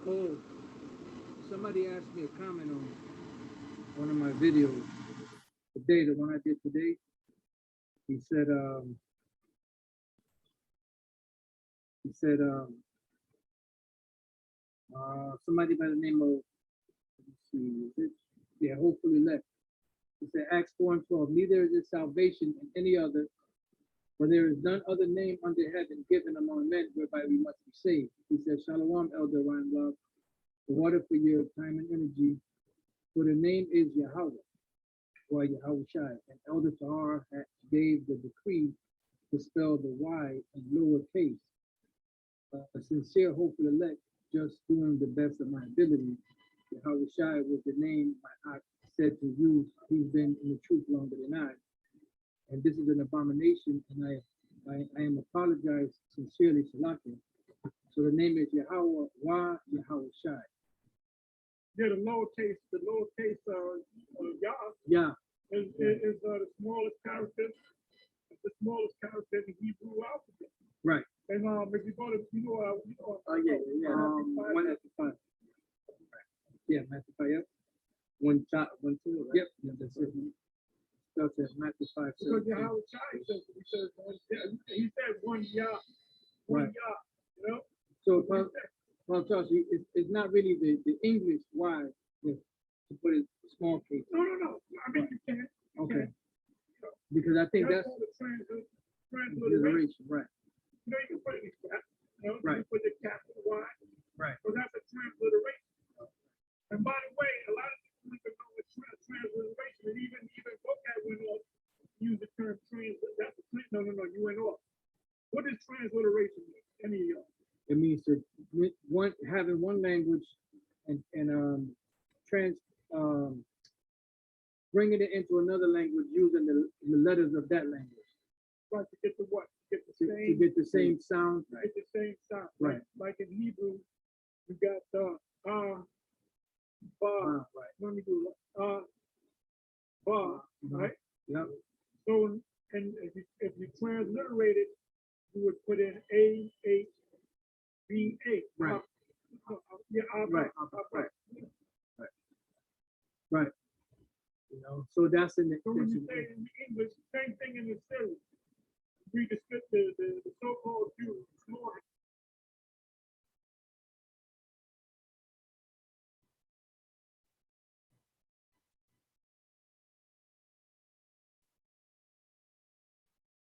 Oh, somebody asked me a comment on one of my videos today, the one I did today. He said, he said, somebody by the name of, let me see, is it? Yeah, hopefully left. He said, Acts 4 and 12, neither is there salvation in any other, for there is none other name under heaven given among men whereby we must be saved. He said, Shalom, Elder Ryan Love, the water for your time and energy, for the name is Yahweh, or Yahweh Shai, and Elder Tahar gave the decree to spell the Y in lower case. A sincere, hopeful elect, just doing the best of my ability. Yahweh Shai was the name my aunt said to use. He's been in the truth longer than I. And this is an abomination, and I am apologize sincerely, Salakia. So the name is Yahweh Wa Yahweh Shai. Yeah, the lowercase, Yah Yeah, is the smallest character, in the Hebrew alphabet. right. And if you go to, Yeah. 195. Yeah, Matthew 5. Yep. One top, 1, 2. Right? Yep. Yeah, that's it. Starts at Matthew 5. Because Yahweh Shai says, he said one Yah, Right. you know? So, Paul Charles, it's not really the English Y to put it small case. No. I mean, you can. Okay. Because I think that's the transliteration. transliteration, right? You know, you can put it in cap, Right. you put the capital Y. Right. So that's a transliteration. And by the way, a lot of people don't even know what transliteration, and even vocab went off, use the term translate. That's no, you went off. What is transliteration mean? Any of y'all? It means to having one language and trans bringing it into another language using the letters of that language. Right, to get the what? To get the same sound. Get the same sound. Right. Like in Hebrew, you got ba. Right. Let me do ba. Right. Yep. So, and if you transliterate it, you would put in AHBA. Right. Yeah. Right. Right. You know, so that's in the. So when you say it in English, same thing in the Syrian.